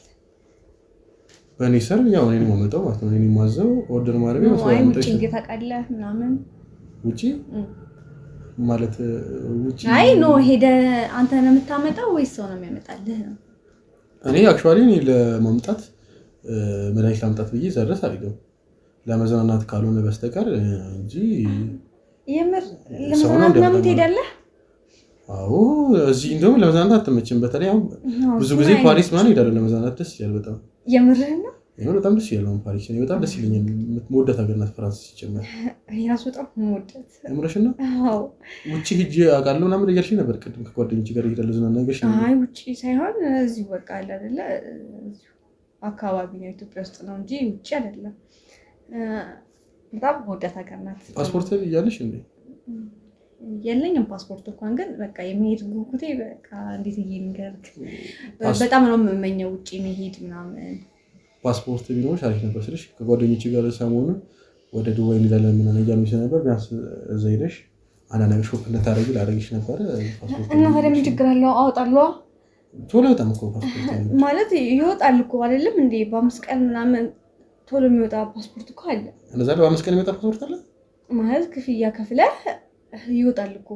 በእኔ ስር ያው እኔ ነው የማመጣው ማለት ነው። እኔ የማዘው ኦርደር ማድረግ ነው። አይ ውጭ እንዴት ታውቃለህ ምናምን? ውጭ ማለት ውጭ አይ ኖ ሄደህ አንተ ነው የምታመጣው ወይስ ሰው ነው የሚያመጣልህ ነው? እኔ አክቹዋሊ እኔ ለማምጣት መድኃኒት ለማምጣት ብዬ ዘረስ አልሄድም ለመዝናናት ካልሆነ በስተቀር እንጂ። የምር ለመዝናናት ምናምን ትሄዳለህ? አዎ እዚህ እንደውም ለመዝናናት አትመችም። በተለይ አሁን ብዙ ጊዜ ፓሪስ ምናምን እሄዳለሁ ለመዝናናት። ደስ ይላል በጣም። የምርህን ነው? ይሄን በጣም ደስ ይላል ፓሪስ። እኔ በጣም ደስ ይለኛል። የምወዳት ሀገር ናት ፍራንስ ሲጀመር። እኔ ራሱ በጣም የምወዳት። የምርሽን ነው? አዎ ውጪ ሂጅ አውቃለሁ ምናምን እያልሽኝ ነበር ቅድም ከጓደኞቼ ጋር እሄዳለሁ ዝናና ነገርሽ። አይ ውጪ ሳይሆን እዚሁ በቃ አለ አይደለ እዚሁ አካባቢ ነው ኢትዮጵያ ውስጥ ነው እንጂ ውጪ አይደለም። በጣም የምወዳት ሀገር ናት። ፓስፖርት እያለሽ እንዴ? የለኝም ፓስፖርት እንኳን ግን በቃ የመሄድ ጉጉቴ በቃ እንዴት ይንገርክ በጣም ነው የምመኘው ውጪ መሄድ ምናምን። ፓስፖርት ቢኖርሽ አሪፍ ነበር ስልሽ ከጓደኞቼ ጋር ሰሞኑን ወደ ዱባይ እንሄዳለን ምናምን እያሉ ነበር። ቢያንስ እዛ ሄደሽ አንዳንድ ነገር ሾፕ እንድታደርጊ ላደርግሽ ነበር። እና ታዲያ ምን ችግር አለው? አወጣለሁ። ቶሎ በጣም እኮ ፓስፖርት ማለት ይወጣል እኮ አይደለም እንዴ? በ5 ቀን ምናምን ቶሎ የሚወጣ ፓስፖርት እኮ አለ። እንደዛ በ5 ቀን የሚወጣ ፓስፖርት አለ ማለት ክፍያ ከፍለህ ይወጣል እኮ።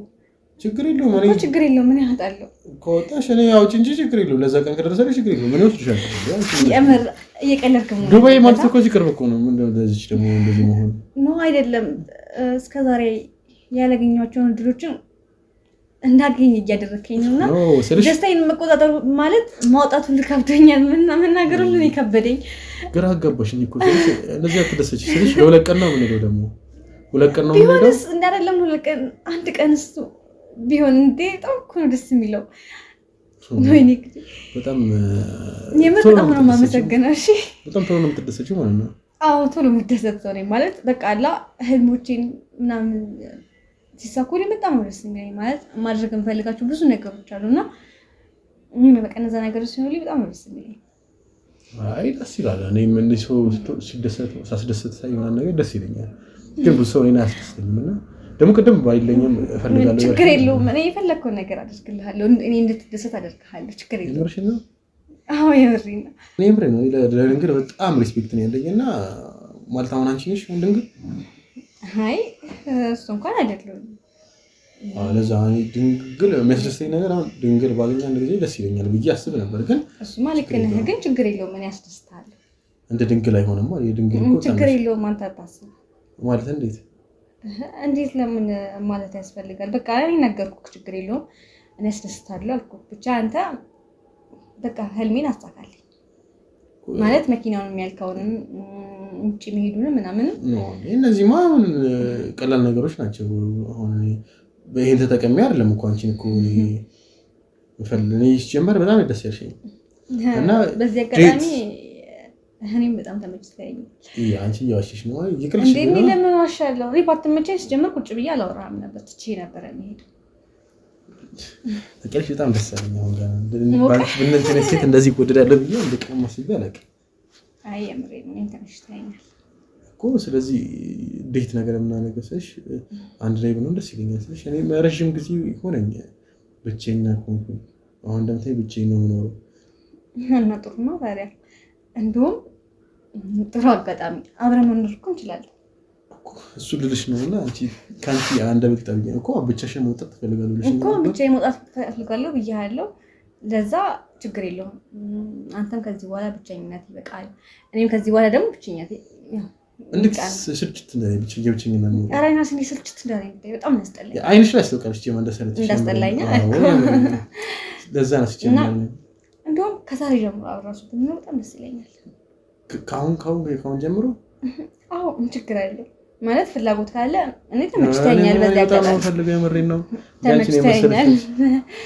ችግር የለውም። እኔ ችግር የለውም። ምን ያወጣለሁ ከወጣሽ እኔ አውጪ እንጂ ችግር የለውም። ለዛ ቀን ከደረሰልሽ ችግር የለውም። ምን ይወስድሻል? የምር እየቀለድክ ነው። ዱባይ ማለት እኮ እዚህ ቅርብ እኮ ነው። ምን እንደዚህ ደግሞ እንደዚህ መሆን ነው አይደለም። እስከዛሬ ያላገኘኋቸውን እድሎችን እንዳገኝ እያደረከኝ ነውና ደስታዬን መቆጣጠሩ ማለት ማውጣቱ ልከብዶኛል። መናገሩ ምን ይከበደኝ። ግራ አጋባሽኝ እኮ እንደዚህ አትደሰች ስልሽ ለሁለት ቀን ነው የምንሄደው ደግሞ 2 ቀን ነው የምንሄደው። ቢሆንስ እንዳደለም 2 ቀን 1 ቀንስ ቢሆን እንዴ በጣም እኮ ነው ደስ የሚለው። ወይኔ በጣም የምር በጣም ነው የማመሰግነው። እሺ በጣም ቶሎ ነው የምትደሰችው ማለት ነው? አዎ ቶሎ የምትደሰት ሰው ነኝ ማለት በቃ አላ ህልሞቼን ምናምን ሲሳኩልኝ በጣም ነው ደስ የሚለኝ። ማለት ማድረግ የምፈልጋቸው ብዙ ነገሮች አሉና በቃ እነዛ ነገሮች ሲሆኑልኝ በጣም ነው ደስ የሚለኝ። አይ ደስ ይላል። እኔ ምን ሰው ሲደሰት ሳስደሰት ሳይ ምናምን ነገር ደስ ይለኛል። ግን ብዙ ሰው እኔን አያስደስተኝም እና ደግሞ ቅድም ባይለኝም እፈልጋለሁ። ችግር የለውም። እኔ የፈለግከውን ነገር አደርግልሃለሁ። እኔ እንድትደሰት አደርግሃለሁ። ችግር የለውም። የምርሽን ነው? አዎ የምሬን ነው። እኔ የምሬን ነው። ለድንግል በጣም ሪስፔክት ነው ያለኝ እና ማለት አሁን አንቺ ነሽ ድንግል? አይ እሱ እንኳን አይደለም። ለዛ እኔ ድንግል የሚያስደስተኝ ነገር አሁን ድንግል ባገኛ አንድ ጊዜ ደስ ይለኛል ብዬ አስብ ነበር። ግን እሱማ ልክ ነህ። ግን ችግር የለውም። እኔ ያስደስታል። እንደ ድንግል አይሆንም ማለት የድንግል እኮ ችግር የለውም። አንተ አታስብ ማለት እንዴት ለምን ማለት ያስፈልጋል? በቃ እኔ ነገርኩህ። ችግር የለውም። እኔ ያስደስታለሁ አልኩህ። ብቻ አንተ በቃ ህልሜን አሳካልኝ ማለት መኪናውን የሚያልከውንም ውጭ መሄዱንም ምናምን ነው። እነዚህ ማን ቀላል ነገሮች ናቸው። አሁን ይሄን ተጠቀሚ አይደለም እኮ አንቺን እኮ እኔ ሲጀመር በጣም ደስ ያልሽኝ እና በዚህ አጋጣሚ እኔም በጣም ተመችቶኝ። አንቺ እያዋሸሽ ነው ይቅርሽ እንዴ? ለምን ዋሻለሁ? ሪፖርት መቼም ሲጀመር ቁጭ ብዬ አላወራም ነበር። ትቼ ነበር የሚሄድ ተቀልሽ በጣም ደስ አለኝ። አሁን ጋር ባንቺ ብነንተነ ሴት እንደዚህ ጎደዳለሁ ብዬ እንደቀም መስዬ አላውቅም። አይ የምሬን ነው። ተመችቶኛል እኮ ስለዚህ ዴት ነገር ምናነገሰሽ አንድ ላይ ብንሆን ደስ ይለኛል ስልሽ እኔ ረጅም ጊዜ ሆነኝ ብቻዬን ሆንኩኝ። አሁን እንደምታይ ብቻዬን ነው የምኖረው እና ጥሩ ነው ታዲያ። እንደውም ጥሩ አጋጣሚ አብረን መኖር እኮ እንችላለን እኮ እሱ ልልሽ ነውና አንቺ ካንቺ አንድ በልጣብኝ እኮ ብቻሽን መውጣት ትፈልጋለሽ ልልሽ እኮ ብቻዬን መውጣት ትፈልጋለሁ ብያለሁ። ለዛ ችግር የለውም። አንተም ከዚህ በኋላ ብቻኝነት ይበቃል። እኔም ከዚህ በኋላ ደግሞ ብቻኝነት እንዴት ስልችት እንደዚህ ብቻ ነው አራይና ስንት ስልችት እንደዚህ በጣም ያስጠላኝ አይንሽ ላይ ስለቀርሽ እንደሰለች እንዳስጠላኝ ለዛ ነው ሲጀምር እንደውም ከዛሬ ጀምሮ አብራሱ ግን በጣም ደስ ይለኛል ካሁን ጀምሮ አዎ ችግር አይደለም ማለት ፍላጎት ካለ እኔ ተመችተኛል በዛ ያቀጣል ነው ፈልገው የምሬን ነው ተመችተኛል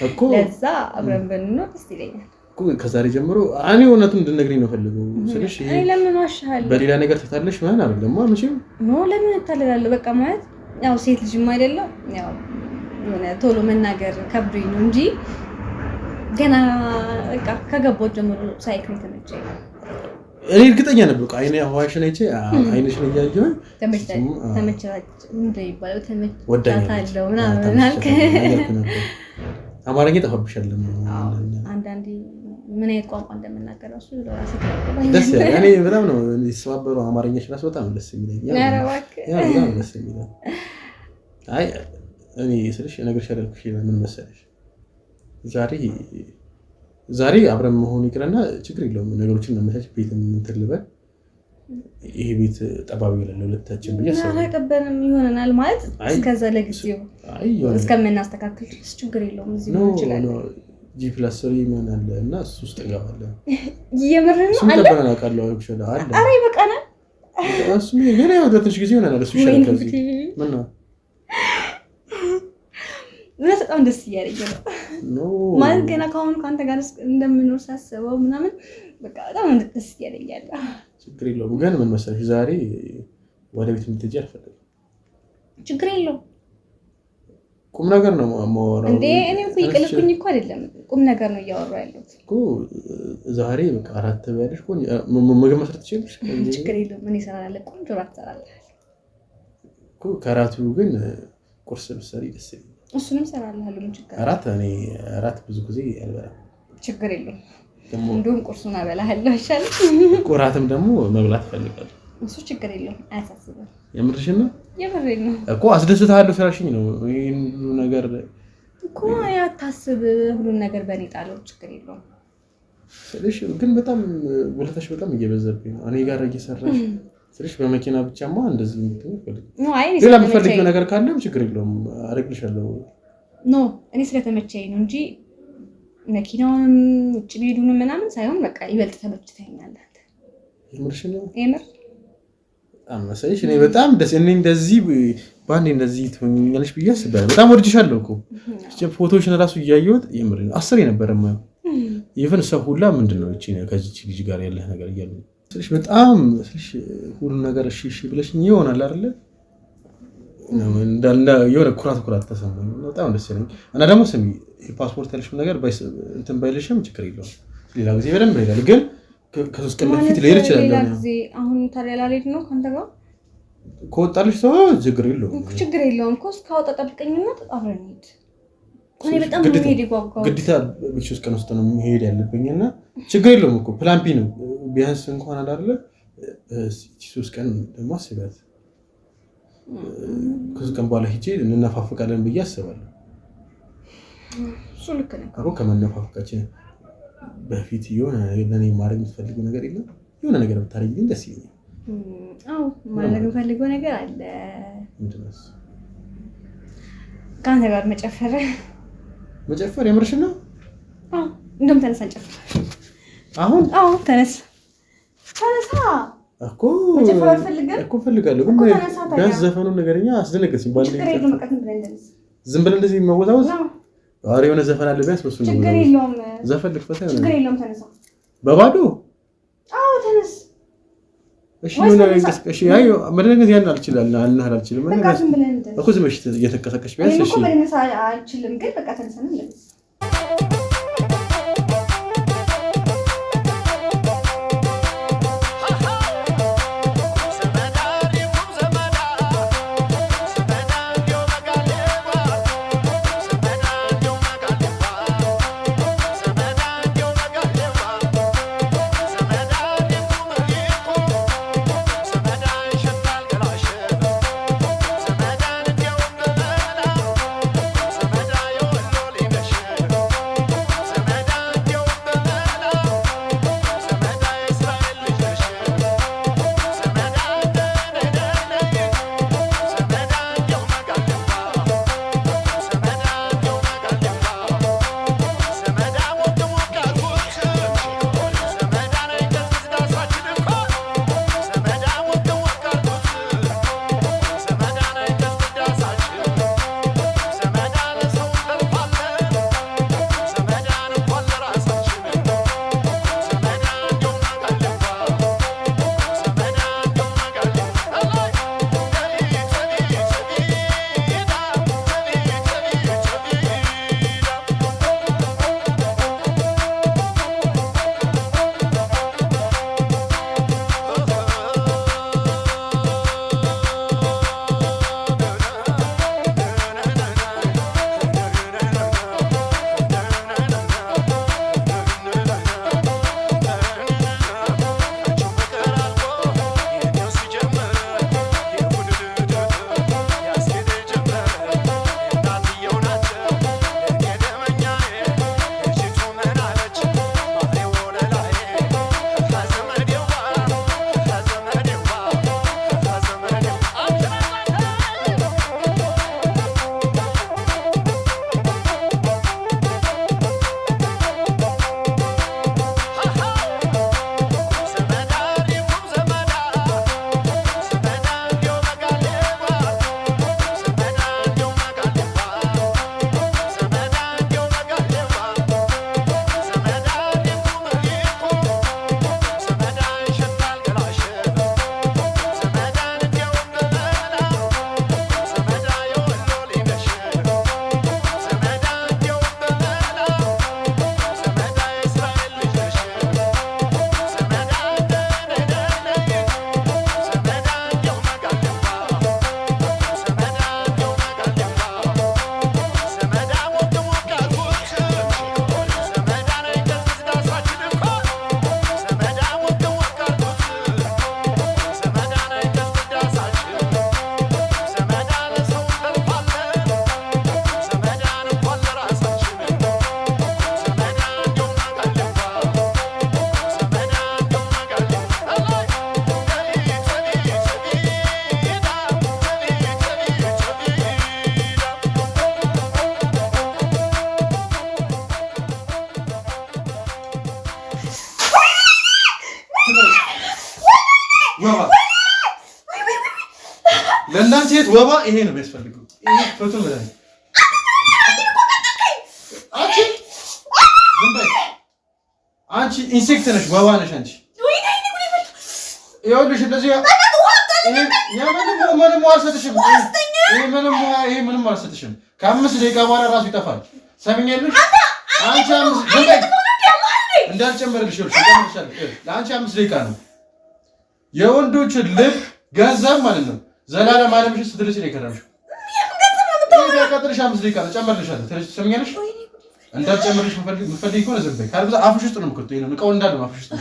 እኮ ለዛ አብረን ብንኖር ደስ ይለኛል እኮ ከዛሬ ጀምሮ እኔ እውነቱን እንድነግሪኝ ነው ፈልገው ስለሽ አይ ለምን ዋሻል በሌላ ነገር ተታለሽ ማን አይደለም ማለሽም ኖ ለምን ተታለላለሁ በቃ ማለት ያው ሴት ልጅም አይደለም ያው የሆነ ቶሎ መናገር ከብዶኝ ነው እንጂ ገና በቃ ከገባው ጀምሮ ሳይክል ተመቸኝ እኔ እርግጠኛ ነበር በቃ አይኔ አዋሽን አይቼ አይንሽን እያየሁ ተመቸራች እንደይባለው ተመቸታለው ምናምን አልከ አማርኛ ተፈብሻል አንዳንዴ ምን አይነት ቋንቋ እንደምናገር እሱ ለራሴ ደስ ያለ እኔ በጣም ነው ሲሰባበሩ አማርኛሽ ራስ በጣም ደስ የሚለኝ ያ በጣም ደስ የሚለኝ አይ እኔ ስለሽ ነገር ሸረልኩሽ ምን መሰለሽ ዛሬ አብረን መሆን ይቅርና ችግር የለውም ነገሮችን ለመቻች ቤት እንትልበል ይሄ ቤት ጠባብ ይላል ለሁለታችን በየሰው አይቀበልም ይሆናል ማለት እስከዛ ለጊዜው እስከምናስተካክል ችግር የለውም እዚህ ነው ይችላል G+3 ምን አለ እና እሱ ውስጥ ገባለ የምር ነው አለ ተበረና ቃለው አይብሽላ አለ አሬ በቃና እሱ ምን ያው ደትሽ ጊዜ ይሆናል እሱ ይሻላል ከዚህ ምን ነው በጣም ደስ እያለኝ ነው ማለት ገና ካሁን ካንተ ጋር እንደምኖር ሳስበው ምናምን በቃ በጣም ደስ እያለኝ ያለ ችግር የለውም ግን ምን መሰለሽ ዛሬ ወደ ቤት እንድትሄጂ አልፈልግም ችግር የለውም ቁም ነገር ነው ማወራው እንዴ እኔ እኮ ይቅልኩኝ እኮ አይደለም ቁም ነገር ነው እያወራው ያለሁት እኮ ዛሬ በቃ አራት በያለሽ እኮ ምግብ መስራት ትችላለሽ ችግር የለውም እኔ እሰራለሁ ቆንጆ ራት እሰራለሁ እኮ ከራቱ ግን ቁርስ ብትሰሪ ደስ ይላል እሱንም እሰራለሁ ምን ችግር አራት ብዙ ጊዜ አልበላም ችግር የለውም እንደውም ቁርሱን አበላሃለሁ ይሻላል ቁራትም ደግሞ መብላት ፈልጋለሁ እሱ ችግር የለውም አያሳስብም የምርሽን ነው የምሬን ነው እኮ አስደስታለሁ ስራሽኝ ነው ይሄን ሁሉ ነገር እኮ ያታስብ ሁሉ ነገር በእኔ ጣለው ችግር የለውም ስለሽ ግን በጣም ወለታሽ በጣም እየበዘብኝ ነው እኔ ጋር እየሰራሽ ስለሽ በመኪና ብቻማ እንደዚህ እንትፈልግ ነው አይ ሌላ የምፈልገው ነገር ካለም ችግር የለውም አረግልሻለሁ ኖ እኔ ስለተመቸኝ ነው እንጂ መኪናውንም ውጭ ሄዱን ምናምን ሳይሆን በቃ ይበልጥ ተመችተኛል የምርሽ ነው የምር አመሰይሽ እኔ በጣም ደስ እኔ እንደዚህ ባንዴ እንደዚህ ትሆኛለሽ ብዬ አስባለሁ በጣም ወድጅሻለሁ እኮ ፎቶዎችን ራሱ እያየሁት የምር ነው 10 ነበር ማለት ኢቭን ሰው ሁላ ምንድነው እቺ ከዚህ ልጅ ጋር ያለ ነገር እያለ ስለሽ በጣም ስለሽ ሁሉ ነገር እሺ ብለሽኝ ይሆናል አይደል እንዳንዳ የሆነ ኩራት ተሰማኝ በጣም ደስ ይለኝ እና ደግሞ ስሚ ፓስፖርት ያለሽ ነገር እንትን ባይልሽም ችግር የለውም ሌላ ጊዜ በደንብ ይላል ግን ከሶስት ቀን በፊት ሌላ ይችላል ሌላ ጊዜ አሁን ታዲያ ላልሄድ ነው ካንተ ጋር ከወጣልሽ ሰው ችግር የለውም እኮ እስካወጣ ጠብቀኝና አብረን ሄድ እኔ በጣም ነው ሄድ ይጓጓው ግዴታ በሶስት ቀን ውስጥ ነው መሄድ ያለብኝና ችግር የለውም እኮ ፕላን ቢ ነው ቢያንስ እንኳን አይደለ ሶስት ቀን ደግሞ አስባት ከዚህ ቀን በኋላ ሄጄ እንነፋፈቃለን ብዬ አስባለሁ እሱ ልክ ነው አሁን ከመነፋፈቃችን በፊት የሆነ ለኔ ማድረግ የምትፈልገው ነገር የለም የሆነ ነገር ብታረጊልኝ ደስ ይለኛል አዎ ማድረግ የምፈልገው ነገር አለ ምንድን ነው ካንተ ጋር መጨፈር የምርሽ ነው አዎ እንደውም ተነሳ እንጨፍር አሁን አዎ ተነሳ እኮ መጨፈር ፈልጋለሁ ግን ቢያንስ ዘፈኑን ነገርኛ አስደነገጥሽኝ ባል ዝም ብለን እንደዚህ መወዛወዝ አሬ የሆነ ዘፈን አለ ቢያንስ በሱ ነው ችግር የለውም ዘፈን ልክፈታ ይሆናል ችግር የለውም ተነሳ በባዶ አዎ ተነስ እሺ ነው እንቅስቃሴ አይ መደነገዝ ያን አልችልም እኮ ዝም ብለሽ እየተንቀሳቀስሽ ቢያንስ እሺ መደነገዝ አልችልም ግን በቃ ተነሳን ለምን ወባ ይሄ ነው የሚያስፈልገው። ይሄ ፍቱን መድኃኒት አንቺ ኢንሴክት ነሽ፣ ወባ ነሽ አንቺ። ይኸውልሽ እንደዚህ ምንም አልሰጥሽም። ይሄ ምንም አልሰጥሽም። ከ5 ደቂቃ በኋላ ራሱ ይጠፋል። ሰሚኛለሽ? አንቺ እንዳልጨመርልሽ ለአንቺ 5 ደቂቃ ነው። የወንዶች ልብ ገንዘብ ማለት ነው። ዘላለም አለምሽ ስትልሽ ነው የከረምሽው። ቀጥልሽ 5 ደቂቃ ነው ጨመርልሻለሁ። ሰሚኛለሽ? እንዳልጨመርልሽ የምትፈልጊ ከሆነ ዝም በይ። ካልበዛ አፍሽ ውስጥ ነው የምትከተው። ይሄን እቃው እንዳለ አፍሽ ውስጥ ነው።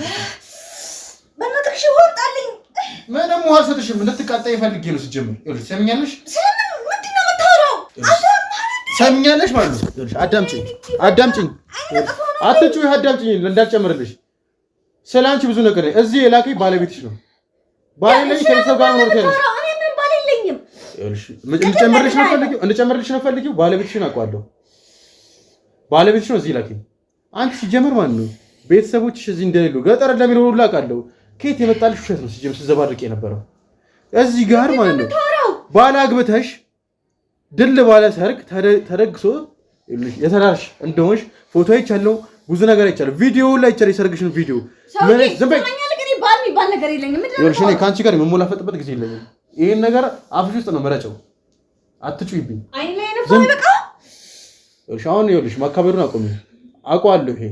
በእናትሽ ወጣልኝ። ምንም ውሃ አልሰጥሽም። እንድትቃጣይ ፈልጌ ነው ሲጀምር። ይኸውልሽ ሰሚኛለሽ? ምንድን ነው የምታወራው? ሰሚኛለሽ ማለት ነው። ይኸውልሽ አዳምጪኝ። አትጩሂ፣ አዳምጪኝ። እንዳልጨምርልሽ ስለአንቺ ብዙ ነገር ነው። እዚህ የላከኝ ባለቤትሽ ነው። ባለቤትሽ ከሰው ጋር ነው ተያለሽ። እኔ ምን ባለልኝም። ይኸውልሽ እንድጨምርልሽ ነው ፈልጊው። ባለቤትሽን አውቀዋለሁ። ባለቤትሽ ነው እዚህ ላከኝ። አንቺ ሲጀምር ማለት ነው ቤተሰቦችሽ እዚህ እንደሌሉ ገጠር እንደሚኖሩ ሁሉ አውቃለሁ። ከየት የመጣልሽ ውሸት ነው ሲጀምር ስትዘባርቅ የነበረው እዚህ ጋር ማለት ነው። ባለ አግብተሽ ድል ባለ ሰርግ ተደግሶ የተዳርሽ እንደሆንሽ ፎቶ አይቻለሁ፣ ብዙ ነገር አይቻለሁ። ቪዲዮ ላይ አይቻለሁ፣ የሰርግሽን ቪዲዮ ዝም በይ። ባል የሚባል ነገር የለኝም። ይኸውልሽ እኔ ከአንቺ ጋር የምሞላፈጥበት ጊዜ የለኝም። ይሄን ነገር አፍሽ ውስጥ ነው መረጨው። አትጩይብኝ። አይ ላይ ነው በቃ። ይኸውልሽ አሁን ይኸውልሽ ማካበሩን አቆሚ። አውቀዋለሁ ይሄ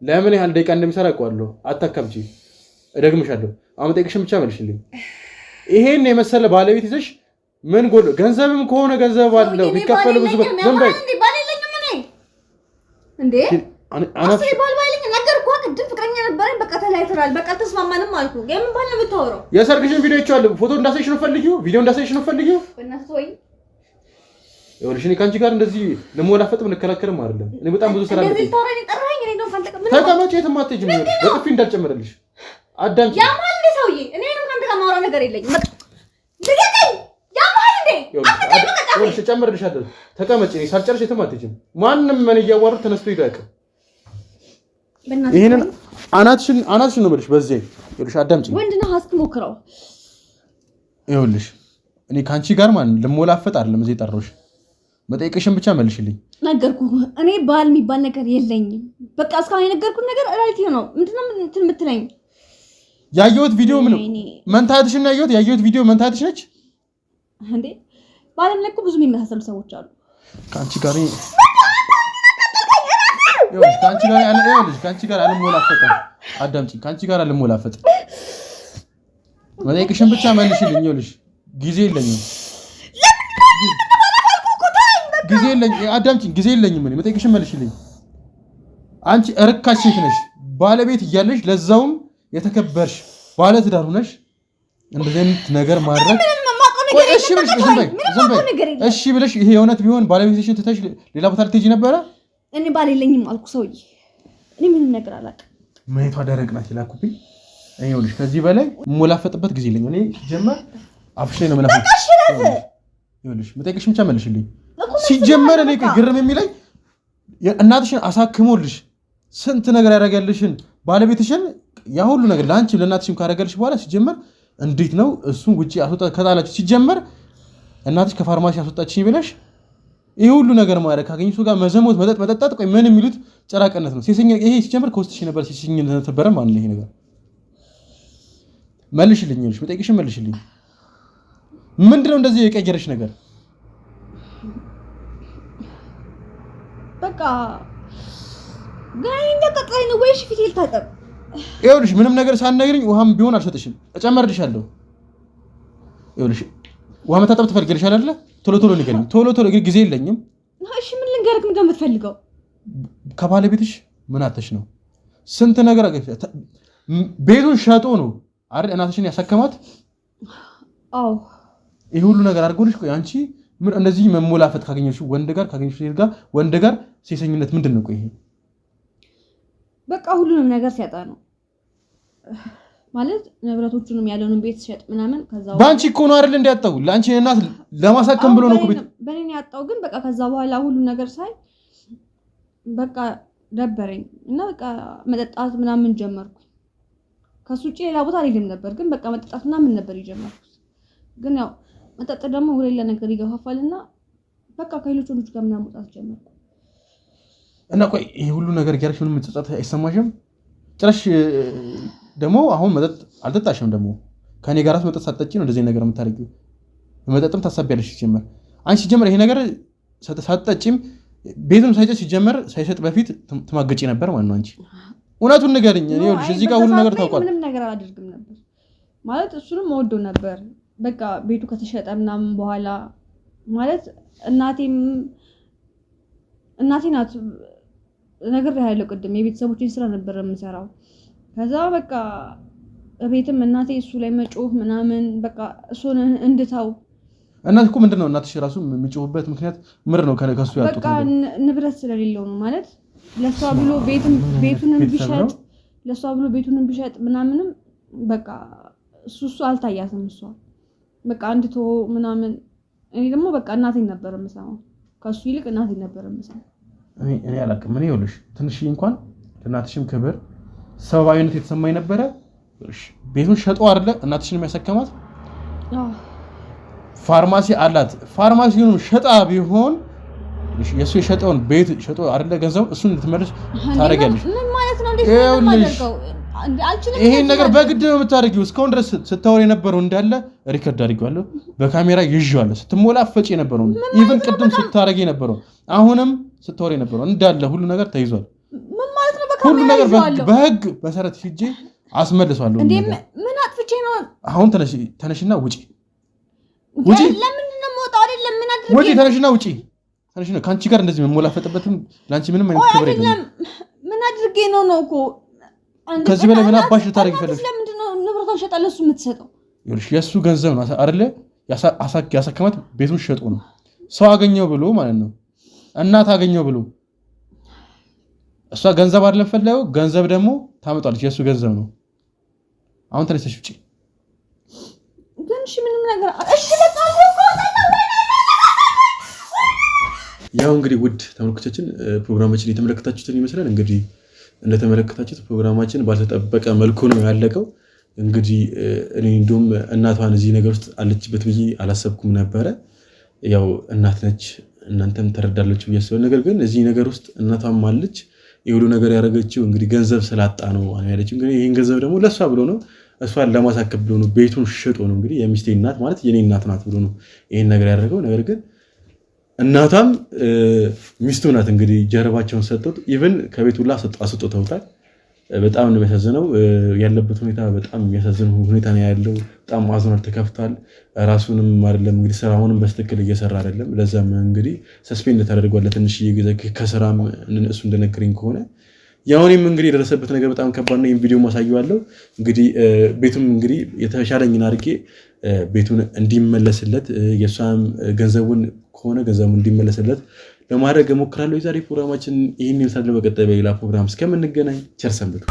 ለምን ያህል ደቂቃ እንደሚሰራ አውቀዋለሁ። አታካብጂ። እደግምሻለሁ። አሁን ጠይቅሽን ብቻ መልሽልኝ። ይሄን የመሰለ ባለቤት ይዘሽ ምን ጎል? ገንዘብም ከሆነ ገንዘብ አለው ቢከፈል ብዙ ዝም በይ። እንዴ አስሬ ባል ባይልኝ ነገርኩህ። ቅድም ፍቅረኛ ነበረኝ፣ በቃ ተለያይተናል፣ በቃ ተስማማንም አልኩ። የምን ባል ነው የምታወራው? የሰርግሽን ቪዲዮ አይቼዋለሁ። ፎቶ እንዳሳይሽ ነው ፈልጊው፣ ቪዲዮ እንዳሳይሽ ነው ፈልጊው። በእናትህ ወይ ይኸውልሽ እኔ ከአንቺ ጋር እንደዚህ ለመወላፈጥ ልከራከርም አይደለም። እኔ በጣም ብዙ ስራ አለብኝ። እንደዚህ ታወራኝ ጠራኸኝ። እኔ ነው ፈንተቀ ምን ተቀመጪ፣ የትም አትሄጂም። በጥፊ እንዳልጨመረልሽ አዳምጪ። ያማል እንደ ሰውዬ እኔ ነው ካንተ ጋር ማውራት ነገር የለኝም። ልቀቀኝ። ያማል እንደ ይኸውልሽ እጨምርልሻለሁ። ተቀመጪ። እኔ ሳልጨርሽ የትም አትሄጂም። ማንም ምን እያዋሩት ተነስቶ ይዳቅ። ይሄንን አናትሽን ነው የምልሽ። በዚህ ይኸውልሽ አዳምጪኝ። ወንድና ሀስክ ሞክረው። ይኸውልሽ እኔ ካንቺ ጋር ማን ልሞላፈጥ አይደለም እዚህ ጠራሁሽ። መጠየቅሽን ብቻ መልሽልኝ። ነገርኩህ። እኔ ባል የሚባል ነገር የለኝም። በቃ እስካሁን የነገርኩህ ነገር ራይት ነው። ምንድነው እንትን የምትለኝ? ያየሁት ቪዲዮ ምን መንታትሽን ያየሁት ቪዲዮ መንታትሽ ነች እንዴ? ባለም ላይ እኮ ብዙ የሚመሳሰሉ ሰዎች አሉ። ካንቺ ጋር ካንቺ ጋር አልሞላፈጥም። አዳምጪኝ። ካንቺ ጋር አልሞላፈጥም። መጠየቅሽን ብቻ መልሽልኝ። ይኸውልሽ ጊዜ የለኝም። አዳምጪኝ። ጊዜ የለኝም። እኔ መጠየቅሽን መልሽልኝ። አንቺ እርካሽ ሴት ነሽ። ባለቤት እያለሽ ለዛውም የተከበርሽ ባለ ትዳር ሆነሽ እንደዚህ አይነት ነገር ማድረግ እሺ ብለሽ ዝም በይ። እሺ ብለሽ ይሄ የእውነት ቢሆን ባለቤትሽን ትተሽ ሌላ ቦታ ልትሄጂ ነበረ? እኔ ባል የለኝም አልኩ ሰውዬ። እኔ ምንም ነገር አላውቅም። መሄቷ ደረቅ ናት ይላኩብኝ። ይኸውልሽ ከዚህ በላይ የምሞላፈጥበት ጊዜ የለኝም። እኔ ጀመር አፍሽ ላይ ነው መላፈጥ። ይኸውልሽ መጠየቅሽን ብቻ መልሽልኝ። ሲጀመር እኔ ግርም የሚለኝ እናትሽን አሳክሞልሽ ስንት ነገር ያደረገልሽን ባለቤትሽን ያ ሁሉ ነገር ለአንቺም ለእናትሽም ካደረገልሽ በኋላ ሲጀመር እንዴት ነው እሱን ውጪ ከጣላችሁ? ሲጀመር እናትሽ ከፋርማሲ አስወጣችኝ ብለሽ ይሄ ሁሉ ነገር ማድረግ ካገኘሽ ጋር መዘሞት መጠጣት፣ ቆይ ምን የሚሉት ጨራቀነት ነው። ሲሰኛ ይሄ ሲጀመር ከውስጥሽ ነበር ሲሰኝ ነበር ማለት ነው። ይሄ ነገር መልሽልኝ። ይኸውልሽ መጠየቅሽን መልሽልኝ። ምንድነው እንደዚህ የቀየረሽ ነገር? በቃ ጋይ እንደቀጣይ ነው ወይሽ ፊት ይልታጠብ። ይኸውልሽ ምንም ነገር ሳትነግሪኝ ውሃም ቢሆን አልሰጥሽም፣ እጨመርልሻለሁ። ይኸውልሽ ውሃ መታጠብ ትፈልጊያለሽ አይደለ? ቶሎ ንገሪኝ። ቶሎ ጊዜ የለኝም። እሺ ምን ልንገርክ? ምንድነው የምትፈልገው? ከባለቤትሽ ምን አተሽ ነው? ስንት ነገር ቤቱን ሸጦ ነው አይደል እናትሽን ያሳከማት? አዎ ይሄ ሁሉ ነገር አድርጎልሽ፣ ቆይ አንቺ ምን እንደዚህ መሞላፈጥ ካገኘሽ ወንድ ጋር ወንድ ጋር ሴሰኝነት ምንድን ነው? ቆይ ይሄ በቃ ሁሉንም ነገር ሲያጣ ነው ማለት ንብረቶቹንም ያለውን ቤት ሸጥ ምናምን። ከዛው ባንቺ እኮ ነው አይደል እንዲያጣው ለአንቺ እናት ለማሳከም ብሎ ነው እኮ ቤት በእኔ ያጣው። ግን በቃ ከዛ በኋላ ሁሉ ነገር ሳይ በቃ ደበረኝ እና በቃ መጠጣት ምናምን ጀመርኩ። ከሱ ውጪ ሌላ ቦታ አልሄድም ነበር፣ ግን በቃ መጠጣት ምናምን ነበር የጀመርኩት። ግን ያው መጠጥ ደግሞ ወደ ሌላ ነገር ይገፋፋልና በቃ ከሌሎች ወንዶች ጋር ምናምን መውጣት ጀመርኩ። እና ቆይ ይሄ ሁሉ ነገር ያርሽ ምንም ጸጸት አይሰማሽም? ጭራሽ ደግሞ አሁን መጠጥ አልጠጣሽም። ደግሞ ከኔ ጋርስ መጠጥ ሳትጠጪ ነው እንደዚህ ነገር የምታደርጊው። መጠጥም ታሳቢያለሽ ሲጀመር። አንቺ ሲጀመር ይሄ ነገር ሳትጠጪም ቤቱም ሳይጨስ ሲጀመር ሳይሰጥ በፊት ትማገጪ ነበር ማለት ነው። አንቺ እውነቱን ንገሪኝ። እኔ ይኸውልሽ እዚህ ጋር ሁሉ ነገር ታውቃለህ። ምንም ነገር አላደርግም ነበር ማለት እሱንም ወዶ ነበር። በቃ ቤቱ ከተሸጠ ምናምን በኋላ ማለት እናቴ ናት ነገር ያለው ቅድም የቤተሰቦችን ስራ ነበር የምሰራው። ከዛ በቃ ቤትም እናቴ እሱ ላይ መጮህ ምናምን በቃ እሱን እንድታው እናት እኮ ምንድነው እናትሽ ራሱ የሚጮህበት ምክንያት ምር ነው ከሱ ያጡት በቃ ንብረት ስለሌለው ነው ማለት ለሷ ብሎ ቤቱንም ቢሸጥ ምናምንም በቃ እሱ አልታያትም። እሷ በቃ እንድቶ ምናምን እኔ ደግሞ በቃ እናቴን ነበር የምሰማው ከሱ ይልቅ እናቴን ነበር የምሰማው። እኔ አላውቅም። እኔ ይኸውልሽ ትንሽ እንኳን ለእናትሽም ክብር ሰብአዊነት የተሰማኝ ነበረ። ቤቱን ሸጦ አይደለ እናትሽን የሚያሰከማት ፋርማሲ አላት። ፋርማሲውን ሸጣ ቢሆን የሱ የሸጠውን ቤት ሸጦ አይደለ ገንዘብ እሱን ልትመልስ ታረጋለሽ። ምን ማለት ነው? እንዴት ነው የማደርገው? ይሄን ነገር በግድ ነው የምታደርጊው። እስካሁን ድረስ ስታወሪ የነበረው እንዳለ ሪከርድ አድርጌዋለሁ፣ በካሜራ ይዤዋለሁ። ስትሞላፈጭ የነበረው ኢቭን ቅድም ስታረጊ የነበረው አሁንም ስታወሪ የነበረው እንዳለ ሁሉ ነገር ተይዟል። ምን ማለት ነው? ሁሉ ነገር በህግ መሰረት ሂጄ አስመልሷለሁ። እንዴ ምን አጥፍቼ ነው? አሁን ተነሽና ውጪ። ለምን ነው የምወጣው? አይደለም ምን አድርጌ ውጪ፣ ተነሽና ውጪ። ተነሽና ካንቺ ጋር እንደዚህ መሞላፈጥበትም ላንቺ ምንም አይነት ክብር የለም። ምን አድርጌ ነው እኮ ከዚህ በላይ ምን አባሽ ልታረጊ ፈልገሽ? ለምንድን ነው ንብረቷን ሸጣ ለሱ የምትሰጠው? ይኸውልሽ የሱ ገንዘብ ነው አይደለ? ያሳከማት ቤቱን ሸጦ ነው። ሰው አገኘው ብሎ ማለት ነው፣ እናት አገኘው ብሎ። እሷ ገንዘብ አይደለም ፈለገው፣ ገንዘብ ደግሞ ታመጣለች። የሱ ገንዘብ ነው። አሁን ተነስተሽ ውጪ። ግን እሺ ምንም ነገር እሺ በቃ ያው እንግዲህ ውድ ተመልካቾቻችን ፕሮግራማችን የተመለከታችሁትን ይመስላል። እንግዲህ እንደተመለከታችሁት ፕሮግራማችን ባልተጠበቀ መልኩ ነው ያለቀው። እንግዲህ እኔ እንደውም እናቷን እዚህ ነገር ውስጥ አለችበት ብዬ አላሰብኩም ነበረ። ያው እናት ነች፣ እናንተም ተረዳላችሁ ብዬ አስባለሁ። ነገር ግን እዚህ ነገር ውስጥ እናቷም አለች። የሁሉ ነገር ያደረገችው እንግዲህ ገንዘብ ስላጣ ነው ያለችው። እንግዲህ ይሄን ገንዘብ ደግሞ ለሷ ብሎ ነው፣ እሷን ለማሳከብ ብሎ ነው፣ ቤቱን ሽጦ ነው። እንግዲህ የሚስቴ እናት ማለት የኔ እናት ናት ብሎ ነው ይሄን ነገር ያደረገው። ነገር ግን እናቷም ሚስቱ ናት። እንግዲህ ጀርባቸውን ሰጥተውት ኢቭን ከቤት ሁላ አስወጥተውታል። በጣም ነው የሚያሳዝነው። ያለበት ሁኔታ በጣም የሚያሳዝን ሁኔታ ነው ያለው። በጣም አዝኗል፣ ተከፍቷል። ራሱንም አይደለም እንግዲህ ስራውንም በስትክክል እየሰራ አይደለም። ለዛም እንግዲህ ሰስፔንድ ተደርጓል ለትንሽ ጊዜ ከስራም እሱ እንደነገረኝ ከሆነ ያው እኔም እንግዲህ የደረሰበት ነገር በጣም ከባድ ነው። ይሄን ቪዲዮ ማሳየዋለሁ። እንግዲህ ቤቱም እንግዲህ የተሻለኝን አድርጌ ቤቱን እንዲመለስለት የሷም ገንዘቡን ከሆነ ገንዘቡን እንዲመለስለት ለማድረግ እሞክራለሁ። የዛሬ ፕሮግራማችን ይህን ይመስላል። በቀጣይ በሌላ ፕሮግራም እስከምንገናኝ ቸር ሰንብቱ።